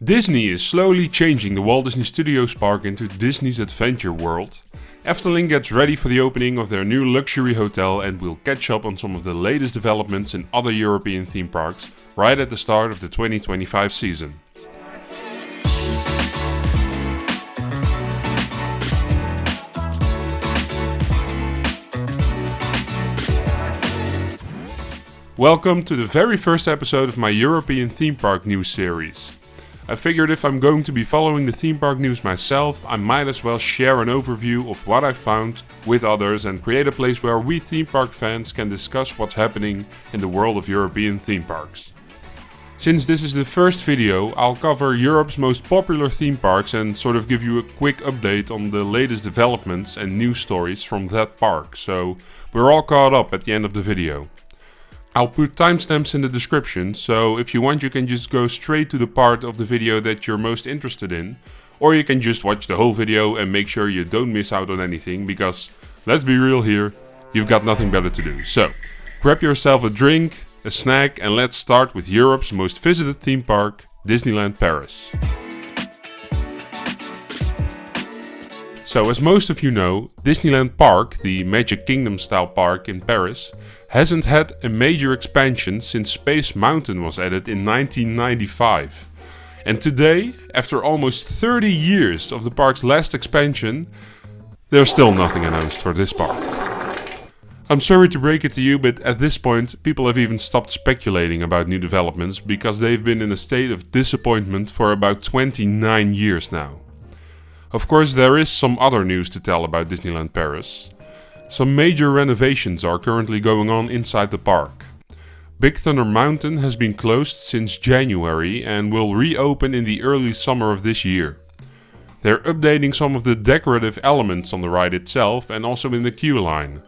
Disney is slowly changing the Walt Disney Studios park into Disney's Adventure World. Efteling gets ready for the opening of their new luxury hotel, and we'll catch up on some of the latest developments in other European theme parks right at the start of the 2025 season. Welcome to the very first episode of my European theme park news series. I figured if I'm going to be following the theme park news myself, I might as well share an overview of what I found with others and create a place where we theme park fans can discuss what's happening in the world of European theme parks. Since this is the first video, I'll cover Europe's most popular theme parks and sort of give you a quick update on the latest developments and news stories from that park, so we're all caught up at the end of the video. I'll put timestamps in the description, so if you want you can just go straight to the part of the video that you're most interested in, or you can just watch the whole video and make sure you don't miss out on anything, because, let's be real here, you've got nothing better to do. So, grab yourself a drink, a snack, and let's start with Europe's most visited theme park, Disneyland Paris. So, as most of you know, Disneyland Park, the Magic Kingdom style park in Paris, hasn't had a major expansion since Space Mountain was added in 1995. And today, after almost 30 years of the park's last expansion, there's still nothing announced for this park. I'm sorry to break it to you, but at this point people have even stopped speculating about new developments because they've been in a state of disappointment for about 29 years now. Of course, there is some other news to tell about Disneyland Paris. Some major renovations are currently going on inside the park. Big Thunder Mountain has been closed since January and will reopen in the early summer of this year. They're updating some of the decorative elements on the ride itself and also in the queue line.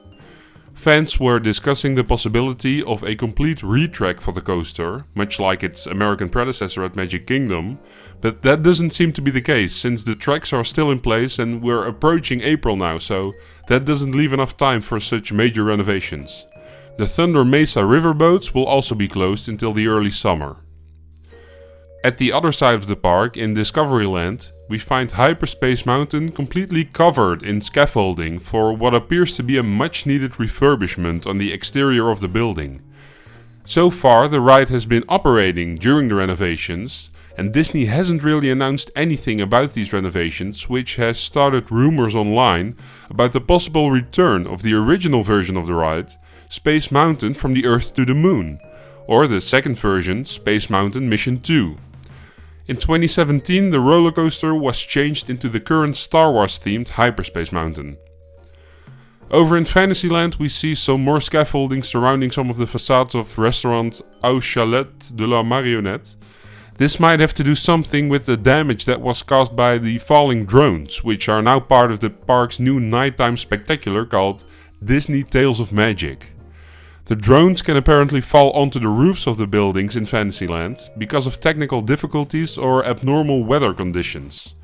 Fans were discussing the possibility of a complete retrack for the coaster, much like its American predecessor at Magic Kingdom, but that doesn't seem to be the case since the tracks are still in place and we're approaching April now, so that doesn't leave enough time for such major renovations. The Thunder Mesa riverboats will also be closed until the early summer. At the other side of the park, in Discoveryland, we find Hyperspace Mountain completely covered in scaffolding for what appears to be a much needed refurbishment on the exterior of the building. So far the ride has been operating during the renovations, and Disney hasn't really announced anything about these renovations, which has started rumors online about the possible return of the original version of the ride, Space Mountain from the Earth to the Moon, or the second version, Space Mountain Mission 2. In 2017 the roller coaster was changed into the current Star Wars themed Hyperspace Mountain. Over in Phantasialand we see some more scaffolding surrounding some of the facades of restaurant Au Chalet de la Marionnette. This might have to do something with the damage that was caused by the falling drones, which are now part of the park's new nighttime spectacular called Disney Tales of Magic. The drones can apparently fall onto the roofs of the buildings in Fantasyland because of technical difficulties or abnormal weather conditions.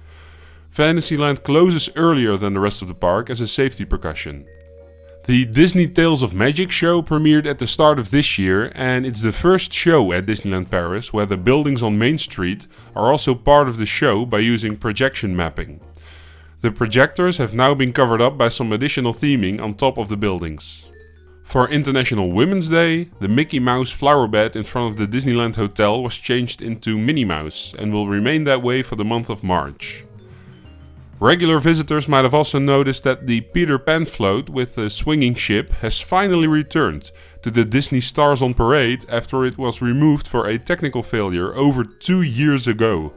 Fantasyland closes earlier than the rest of the park as a safety precaution. The Disney Tales of Magic show premiered at the start of this year, and it's the first show at Disneyland Paris where the buildings on Main Street are also part of the show by using projection mapping. The projectors have now been covered up by some additional theming on top of the buildings. For International Women's Day, the Mickey Mouse flower bed in front of the Disneyland Hotel was changed into Minnie Mouse and will remain that way for the month of March. Regular visitors might have also noticed that the Peter Pan float with the swinging ship has finally returned to the Disney Stars on Parade after it was removed for a technical failure over 2 years ago.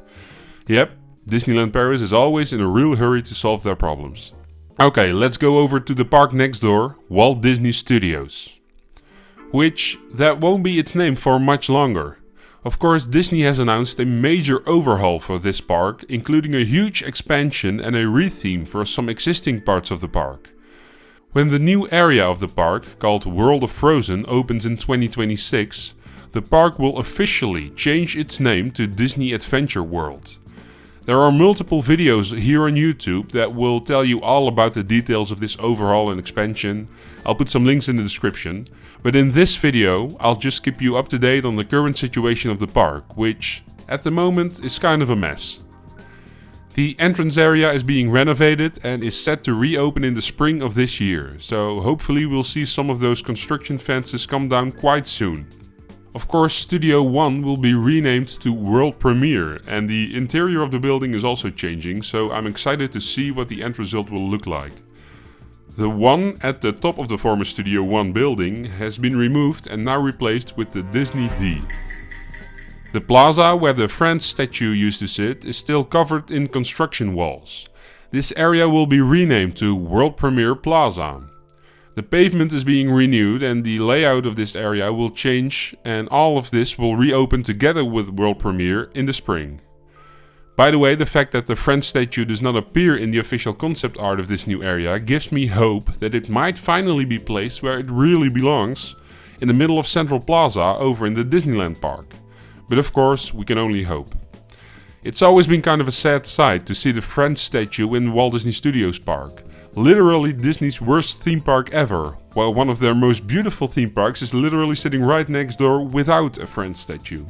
Yep, Disneyland Paris is always in a real hurry to solve their problems. Okay, let's go over to the park next door, Walt Disney Studios. Which, that won't be its name for much longer. Of course, Disney has announced a major overhaul for this park, including a huge expansion and a retheme for some existing parts of the park. When the new area of the park, called World of Frozen, opens in 2026, the park will officially change its name to Disney Adventure World. There are multiple videos here on YouTube that will tell you all about the details of this overhaul and expansion. I'll put some links in the description, but in this video I'll just keep you up to date on the current situation of the park, which, at the moment is kind of a mess. The entrance area is being renovated and is set to reopen in the spring of this year, so hopefully we'll see some of those construction fences come down quite soon. Of course, Studio 1 will be renamed to World Premiere, and the interior of the building is also changing, so I'm excited to see what the end result will look like. The one at the top of the former Studio 1 building has been removed and now replaced with the Disney D. The plaza where the Friends statue used to sit is still covered in construction walls. This area will be renamed to World Premiere Plaza. The pavement is being renewed and the layout of this area will change, and all of this will reopen together with World Premiere in the spring. By the way, the fact that the Friends statue does not appear in the official concept art of this new area gives me hope that it might finally be placed where it really belongs, in the middle of Central Plaza over in the Disneyland Park. But of course, we can only hope. It's always been kind of a sad sight to see the Friends statue in Walt Disney Studios Park. Literally Disney's worst theme park ever, while one of their most beautiful theme parks is literally sitting right next door without a Friends statue.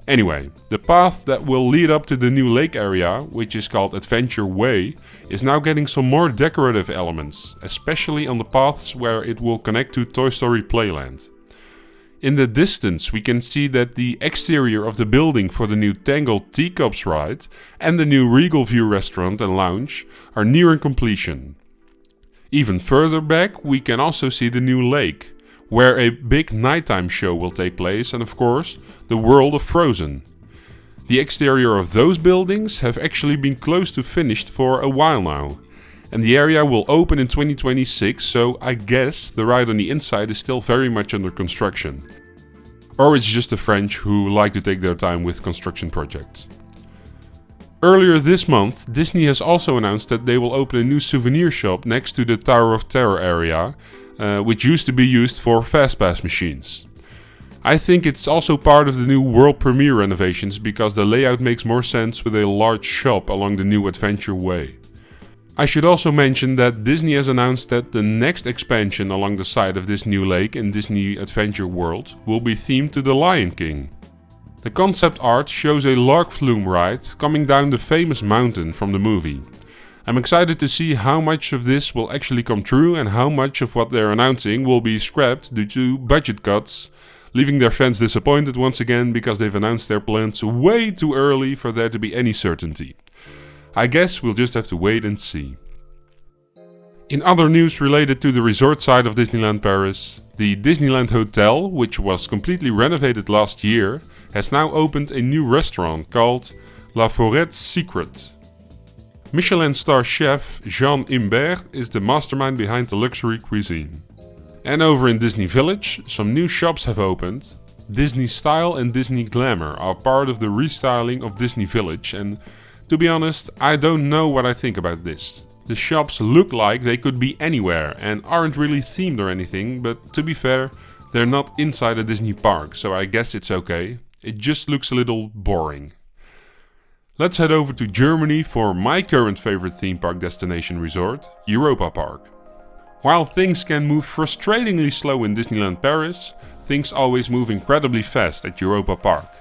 Anyway, the path that will lead up to the new lake area, which is called Adventure Way, is now getting some more decorative elements, especially on the paths where it will connect to Toy Story Playland. In the distance we can see that the exterior of the building for the new Tangled Teacups ride and the new Regal View restaurant and lounge are nearing completion. Even further back we can also see the new lake, where a big nighttime show will take place, and of course the world of Frozen. The exterior of those buildings have actually been close to finished for a while now. And the area will open in 2026, so I guess the ride on the inside is still very much under construction. Or it's just the French who like to take their time with construction projects. Earlier this month, Disney has also announced that they will open a new souvenir shop next to the Tower of Terror area, which used to be used for Fastpass machines. I think it's also part of the new World Premiere renovations because the layout makes more sense with a large shop along the new Adventure Way. I should also mention that Disney has announced that the next expansion along the side of this new lake in Disney Adventure World will be themed to the Lion King. The concept art shows a log flume ride coming down the famous mountain from the movie. I'm excited to see how much of this will actually come true and how much of what they're announcing will be scrapped due to budget cuts, leaving their fans disappointed once again because they've announced their plans way too early for there to be any certainty. I guess we'll just have to wait and see. In other news related to the resort side of Disneyland Paris, the Disneyland Hotel, which was completely renovated last year, has now opened a new restaurant called La Foret's Secret. Michelin star chef Jean Imbert is the mastermind behind the luxury cuisine. And over in Disney Village, some new shops have opened. Disney Style and Disney Glamour are part of the restyling of Disney Village, and to be honest, I don't know what I think about this. The shops look like they could be anywhere and aren't really themed or anything, but to be fair, they're not inside a Disney park, so I guess it's okay. It just looks a little boring. Let's head over to Germany for my current favorite theme park destination resort, Europa-Park. While things can move frustratingly slow in Disneyland Paris, things always move incredibly fast at Europa-Park.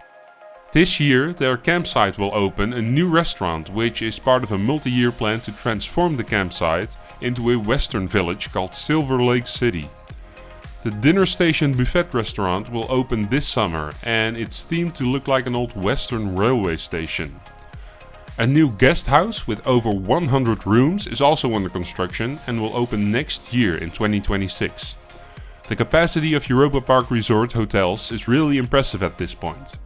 This year, their campsite will open a new restaurant, which is part of a multi-year plan to transform the campsite into a western village called Silver Lake City. The dinner station buffet restaurant will open this summer, and it's themed to look like an old western railway station. A new guest house with over 100 rooms is also under construction and will open next year in 2026. The capacity of Europa-Park resort hotels is really impressive at this point.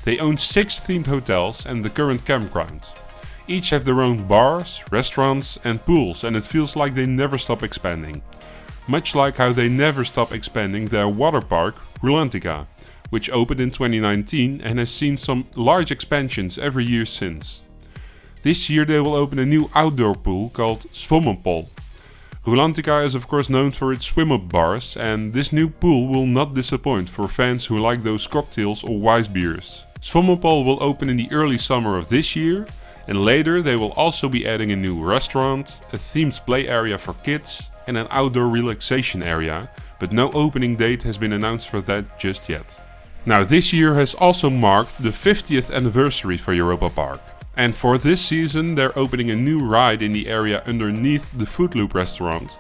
They own 6 themed hotels and the current campground. Each have their own bars, restaurants and pools, and it feels like they never stop expanding. Much like how they never stop expanding their water park, Rulantica, which opened in 2019 and has seen some large expansions every year since. This year they will open a new outdoor pool called Zwommenpool. Rulantica is of course known for its swim-up bars, and this new pool will not disappoint for fans who like those cocktails or wise beers. Zwommenpool will open in the early summer of this year, and later they will also be adding a new restaurant, a themed play area for kids and an outdoor relaxation area, but no opening date has been announced for that just yet. Now this year has also marked the 50th anniversary for Europa-Park. And for this season they're opening a new ride in the area underneath the Food Loop restaurant.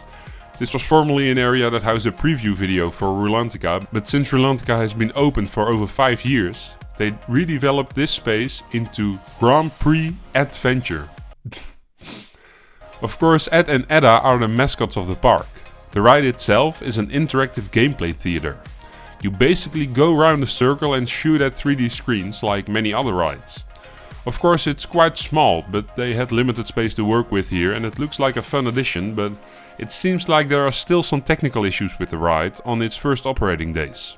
This was formerly an area that housed a preview video for Rulantica, but since Rulantica has been open for over 5 years, they redeveloped this space into Grand Prix Adventure. Of course, Ed and Edda are the mascots of the park. The ride itself is an interactive gameplay theater. You basically go around a circle and shoot at 3D screens like many other rides. Of course it's quite small, but they had limited space to work with here and it looks like a fun addition, but it seems like there are still some technical issues with the ride on its first operating days.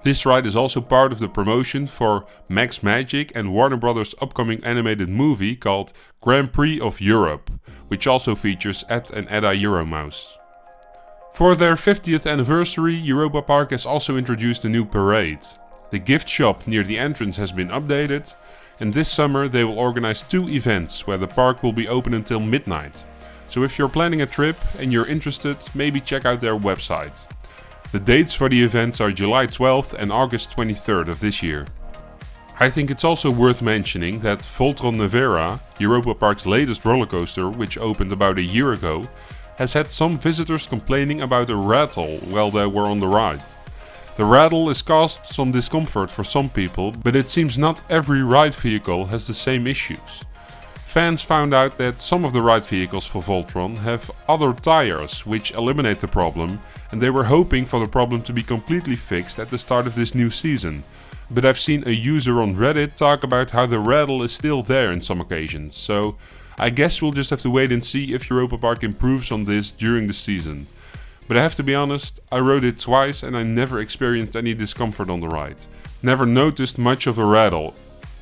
This ride is also part of the promotion for Max Magic and Warner Brothers' upcoming animated movie called Grand Prix of Europe, which also features Ed and Edda Euromouse. For their 50th anniversary, Europa-Park has also introduced a new parade. The gift shop near the entrance has been updated, and this summer they will organize 2 events where the park will be open until midnight. So if you're planning a trip and you're interested, maybe check out their website. The dates for the events are July 12th and August 23rd of this year. I think it's also worth mentioning that Voltron Nevera, Europa-Park's latest rollercoaster, which opened about a year ago, has had some visitors complaining about a rattle while they were on the ride. The rattle has caused some discomfort for some people, but it seems not every ride vehicle has the same issues. Fans found out that some of the ride vehicles for Voltron have other tires which eliminate the problem, and they were hoping for the problem to be completely fixed at the start of this new season. But I've seen a user on Reddit talk about how the rattle is still there in some occasions, so I guess we'll just have to wait and see if Europa-Park improves on this during the season. But I have to be honest, I rode it twice and I never experienced any discomfort on the ride. Never noticed much of a rattle.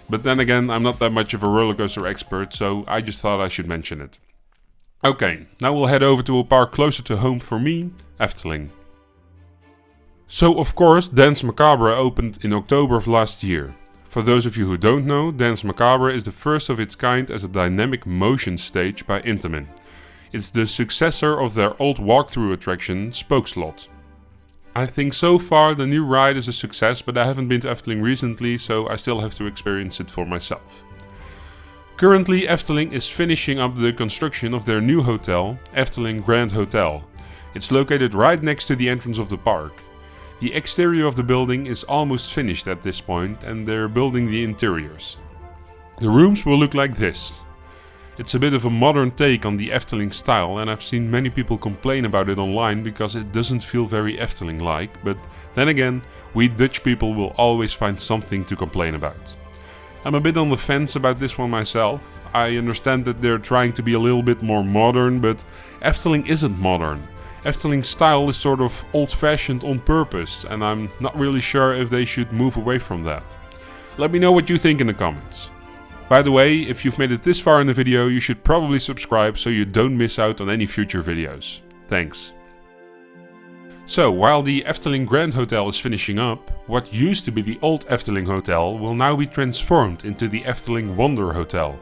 But then again, I'm not that much of a rollercoaster expert, so I just thought I should mention it. Okay, now we'll head over to a park closer to home for me, Efteling. So of course, Dance Macabre opened in October of last year. For those of you who don't know, Dance Macabre is the first of its kind as a dynamic motion stage by Intamin. It's the successor of their old walkthrough attraction, Spookslot. I think so far the new ride is a success, but I haven't been to Efteling recently, so I still have to experience it for myself. Currently, Efteling is finishing up the construction of their new hotel, Efteling Grand Hotel. It's located right next to the entrance of the park. The exterior of the building is almost finished at this point, and they're building the interiors. The rooms will look like this. It's a bit of a modern take on the Efteling style, and I've seen many people complain about it online because it doesn't feel very Efteling-like, but then again, we Dutch people will always find something to complain about. I'm a bit on the fence about this one myself. I understand that they're trying to be a little bit more modern, but Efteling isn't modern. Efteling's style is sort of old-fashioned on purpose, and I'm not really sure if they should move away from that. Let me know what you think in the comments. By the way, if you've made it this far in the video, you should probably subscribe so you don't miss out on any future videos. Thanks. So, while the Efteling Grand Hotel is finishing up, what used to be the old Efteling Hotel will now be transformed into the Efteling Wonder Hotel.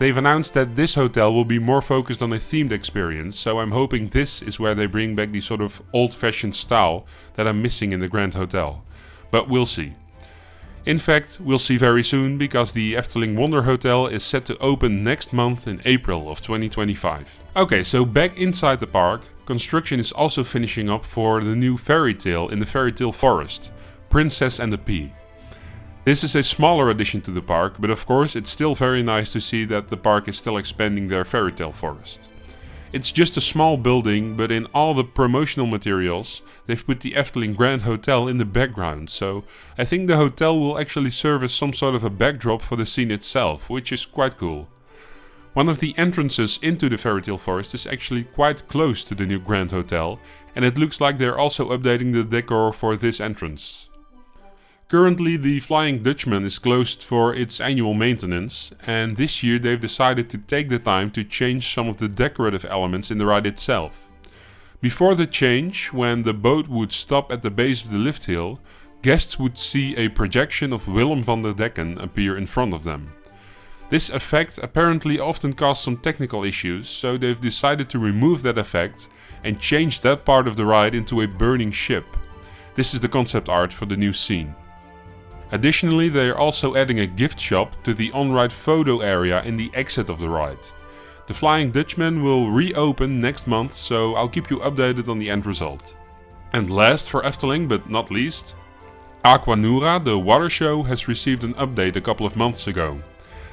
They've announced that this hotel will be more focused on a themed experience, so I'm hoping this is where they bring back the sort of old-fashioned style that I'm missing in the Grand Hotel. But we'll see. In fact, we'll see very soon, because the Efteling Wonder Hotel is set to open next month in April of 2025. Okay, so back inside the park, construction is also finishing up for the new fairy tale in the fairy tale forest, Princess and the Pea. This is a smaller addition to the park, but of course it's still very nice to see that the park is still expanding their fairy tale forest. It's just a small building, but in all the promotional materials, they've put the Efteling Grand Hotel in the background, so I think the hotel will actually serve as some sort of a backdrop for the scene itself, which is quite cool. One of the entrances into the fairy tale forest is actually quite close to the new Grand Hotel, and it looks like they're also updating the decor for this entrance. Currently, the Flying Dutchman is closed for its annual maintenance, and this year they've decided to take the time to change some of the decorative elements in the ride itself. Before the change, when the boat would stop at the base of the lift hill, guests would see a projection of Willem van der Decken appear in front of them. This effect apparently often caused some technical issues, so they've decided to remove that effect and change that part of the ride into a burning ship. This is the concept art for the new scene. Additionally, they are also adding a gift shop to the on-ride photo area in the exit of the ride. The Flying Dutchman will reopen next month, so I'll keep you updated on the end result. And last for Efteling, but not least, Aquanura, the water show, has received an update a couple of months ago.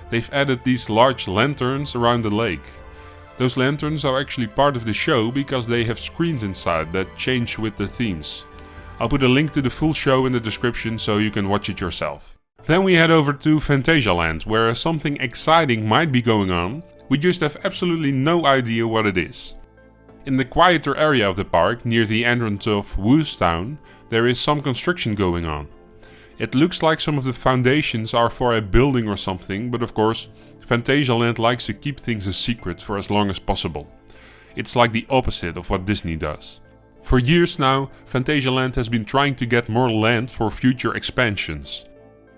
They've added these large lanterns around the lake. Those lanterns are actually part of the show because they have screens inside that change with the themes. I'll put a link to the full show in the description so you can watch it yourself. Then we head over to Phantasialand, where something exciting might be going on. We just have absolutely no idea what it is. In the quieter area of the park, near the entrance of Woostown, there is some construction going on. It looks like some of the foundations are for a building or something, but of course, Phantasialand likes to keep things a secret for as long as possible. It's like the opposite of what Disney does. For years now, Phantasialand has been trying to get more land for future expansions.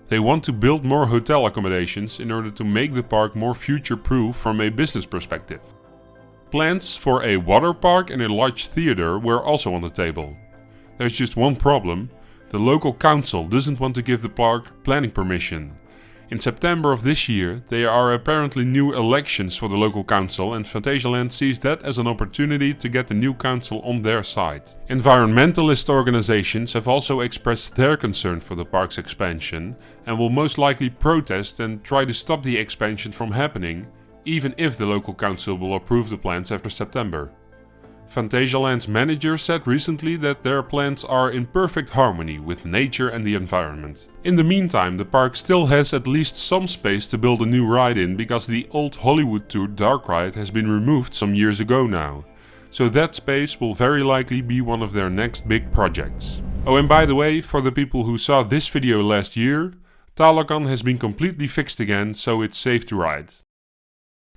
They want to build more hotel accommodations in order to make the park more future-proof from a business perspective. Plans for a water park and a large theater were also on the table. There's just one problem: the local council doesn't want to give the park planning permission. In September of this year, there are apparently new elections for the local council, and Phantasialand sees that as an opportunity to get the new council on their side. Environmentalist organizations have also expressed their concern for the park's expansion and will most likely protest and try to stop the expansion from happening, even if the local council will approve the plans after September. Phantasialand's manager said recently that their plans are in perfect harmony with nature and the environment. In the meantime, the park still has at least some space to build a new ride in because the old Hollywood Tour dark ride has been removed some years ago now. So that space will very likely be one of their next big projects. Oh, and by the way, for the people who saw this video last year, Talocan has been completely fixed again, so it's safe to ride.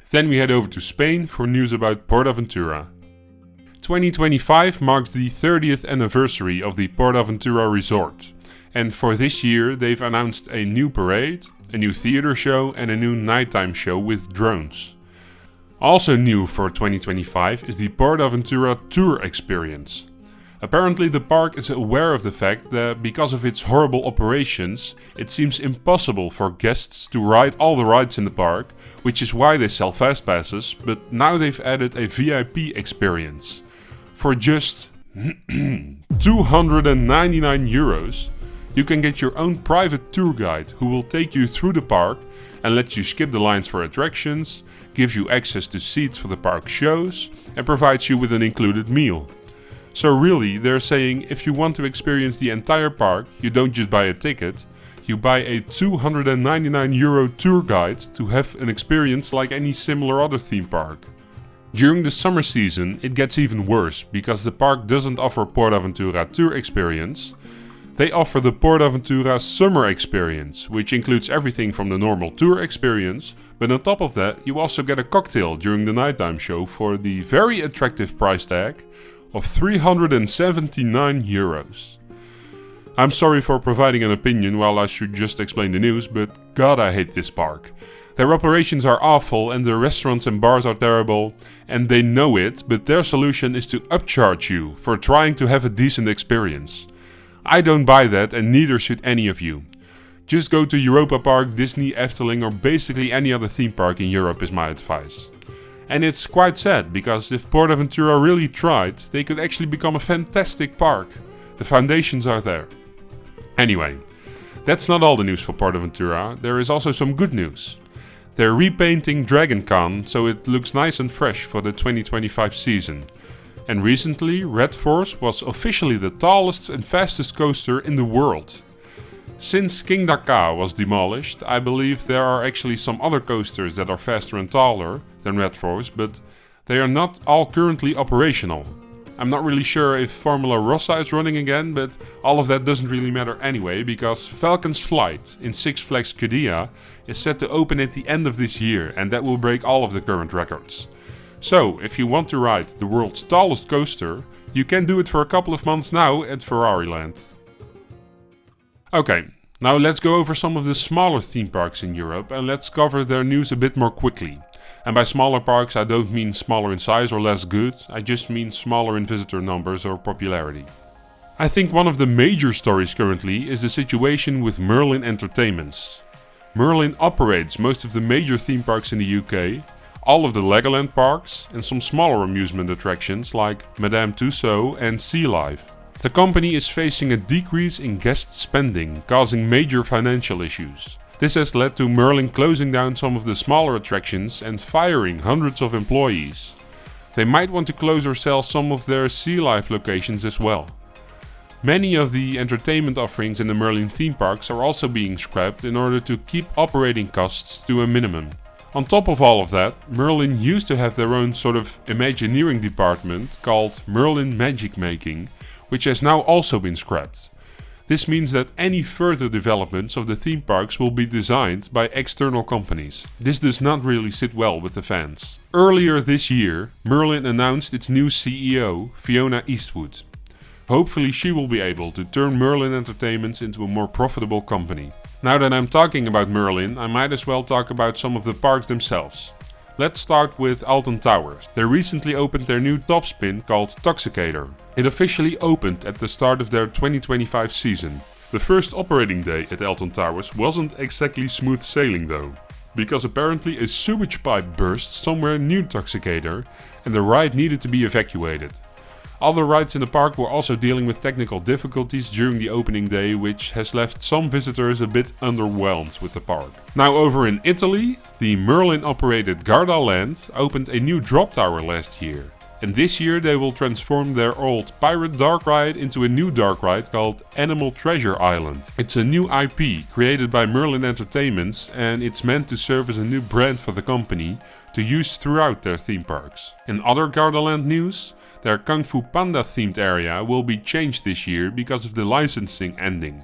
Then we head over to Spain for news about PortAventura. 2025 marks the 30th anniversary of the PortAventura resort, and for this year they've announced a new parade, a new theater show and a new nighttime show with drones. Also new for 2025 is the PortAventura tour experience. Apparently the park is aware of the fact that because of its horrible operations, it seems impossible for guests to ride all the rides in the park, which is why they sell fast passes, but now they've added a VIP experience. For just €299, you can get your own private tour guide who will take you through the park and lets you skip the lines for attractions, gives you access to seats for the park shows, and provides you with an included meal. So really, they're saying if you want to experience the entire park, you don't just buy a ticket, you buy a €299 tour guide to have an experience like any similar other theme park. During the summer season, it gets even worse because the park doesn't offer PortAventura tour experience. They offer the PortAventura summer experience, which includes everything from the normal tour experience, but on top of that you also get a cocktail during the nighttime show for the very attractive price tag of €379. I'm sorry for providing an opinion while I should just explain the news, but god I hate this park. Their operations are awful and the restaurants and bars are terrible, and they know it, but their solution is to upcharge you for trying to have a decent experience. I don't buy that, and neither should any of you. Just go to Europa-Park, Disney, Efteling or basically any other theme park in Europe is my advice. And it's quite sad, because if PortAventura really tried, they could actually become a fantastic park. The foundations are there. Anyway, that's not all the news for PortAventura, there is also some good news. They're repainting Dragon Con so it looks nice and fresh for the 2025 season. And recently, Red Force was officially the tallest and fastest coaster in the world. Since King Dakar was demolished, I believe there are actually some other coasters that are faster and taller than Red Force, but they are not all currently operational. I'm not really sure if Formula Rossa is running again, but all of that doesn't really matter anyway, because Falcon's Flight in Six Flags Qiddiya is set to open at the end of this year, and that will break all of the current records. So, if you want to ride the world's tallest coaster, you can do it for a couple of months now at Ferrariland. Okay, now let's go over some of the smaller theme parks in Europe, and let's cover their news a bit more quickly. And by smaller parks I don't mean smaller in size or less good, I just mean smaller in visitor numbers or popularity. I think one of the major stories currently is the situation with Merlin Entertainments. Merlin operates most of the major theme parks in the UK, all of the Legoland parks and some smaller amusement attractions like Madame Tussauds and Sea Life. The company is facing a decrease in guest spending, causing major financial issues. This has led to Merlin closing down some of the smaller attractions and firing hundreds of employees. They might want to close or sell some of their Sea Life locations as well. Many of the entertainment offerings in the Merlin theme parks are also being scrapped in order to keep operating costs to a minimum. On top of all of that, Merlin used to have their own sort of Imagineering department called Merlin Magic Making, which has now also been scrapped. This means that any further developments of the theme parks will be designed by external companies. This does not really sit well with the fans. Earlier this year, Merlin announced its new CEO, Fiona Eastwood. Hopefully she will be able to turn Merlin Entertainments into a more profitable company. Now that I'm talking about Merlin, I might as well talk about some of the parks themselves. Let's start with Alton Towers. They recently opened their new top spin called Toxicator. It officially opened at the start of their 2025 season. The first operating day at Alton Towers wasn't exactly smooth sailing though, because apparently a sewage pipe burst somewhere near Toxicator and the ride needed to be evacuated. Other rides in the park were also dealing with technical difficulties during the opening day, which has left some visitors a bit underwhelmed with the park. Now over in Italy, the Merlin operated Gardaland opened a new drop tower last year. And this year they will transform their old pirate dark ride into a new dark ride called Animal Treasure Island. It's a new IP created by Merlin Entertainments and it's meant to serve as a new brand for the company to use throughout their theme parks. In other Gardaland news, their Kung Fu Panda themed area will be changed this year because of the licensing ending.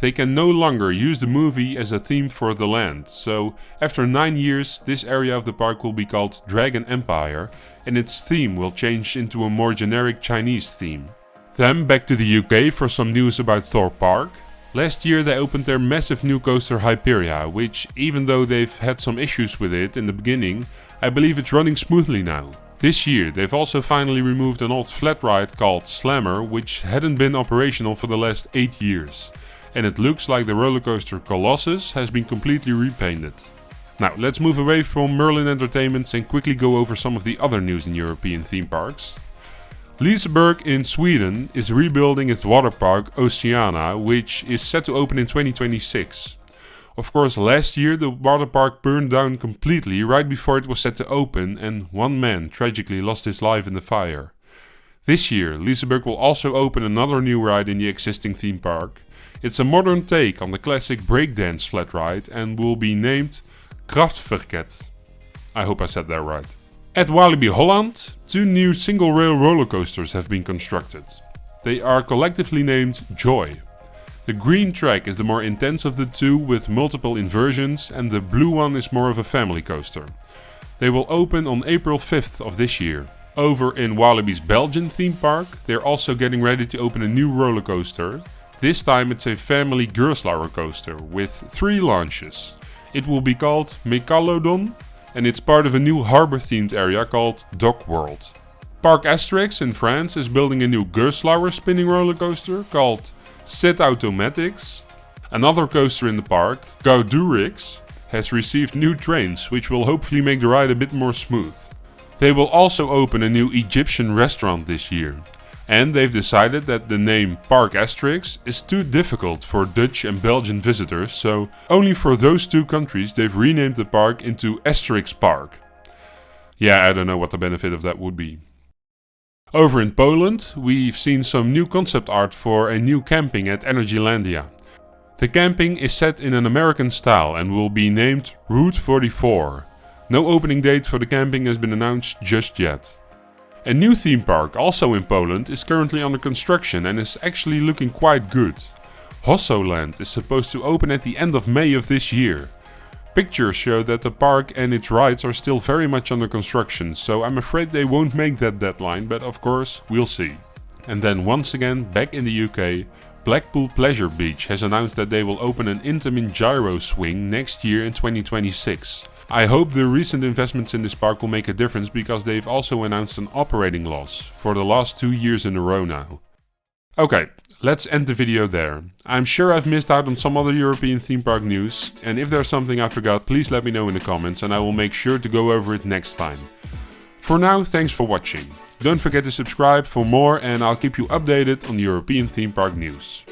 They can no longer use the movie as a theme for the land, so after 9 years this area of the park will be called Dragon Empire and its theme will change into a more generic Chinese theme. Then back to the UK for some news about Thorpe Park. Last year they opened their massive new coaster Hyperia, which even though they've had some issues with it in the beginning, I believe it's running smoothly now. This year they've also finally removed an old flat ride called Slammer, which hadn't been operational for the last 8 years. And it looks like the roller coaster Colossus has been completely repainted. Now let's move away from Merlin Entertainments and quickly go over some of the other news in European theme parks. Liseberg in Sweden is rebuilding its water park Oceana, which is set to open in 2026. Of course, last year the water park burned down completely right before it was set to open and one man tragically lost his life in the fire. This year, Liseberg will also open another new ride in the existing theme park. It's a modern take on the classic breakdance flat ride and will be named Kraftverket. I hope I said that right. At Walibi Holland, 2 new single rail roller coasters have been constructed. They are collectively named Joy. The green track is the more intense of the two with multiple inversions and the blue one is more of a family coaster. They will open on April 5th of this year. Over in Walibi's Belgian theme park, they're also getting ready to open a new roller coaster. This time it's a family Gerstlauer coaster with 3 launches. It will be called Megalodon and it's part of a new harbour themed area called Dock World. Parc Asterix in France is building a new Gerstlauer spinning roller coaster called Set Automatics. Another coaster in the park, Gaudurix, has received new trains which will hopefully make the ride a bit more smooth. They will also open a new Egyptian restaurant this year. And they've decided that the name Parc Asterix is too difficult for Dutch and Belgian visitors, so only for those 2 countries they've renamed the park into Asterix Park. Yeah, I don't know what the benefit of that would be. Over in Poland, we've seen some new concept art for a new camping at Energylandia. The camping is set in an American style and will be named Route 44. No opening date for the camping has been announced just yet. A new theme park, also in Poland, is currently under construction and is actually looking quite good. Hossoland is supposed to open at the end of May of this year. Pictures show that the park and its rides are still very much under construction, so I'm afraid they won't make that deadline, but of course, we'll see. And then once again, back in the UK, Blackpool Pleasure Beach has announced that they will open an Intamin Gyro swing next year in 2026. I hope the recent investments in this park will make a difference because they've also announced an operating loss for the last 2 years in a row now. Okay, let's end the video there. I'm sure I've missed out on some other European theme park news, and if there's something I forgot, please let me know in the comments and I will make sure to go over it next time. For now, thanks for watching. Don't forget to subscribe for more and I'll keep you updated on European theme park news.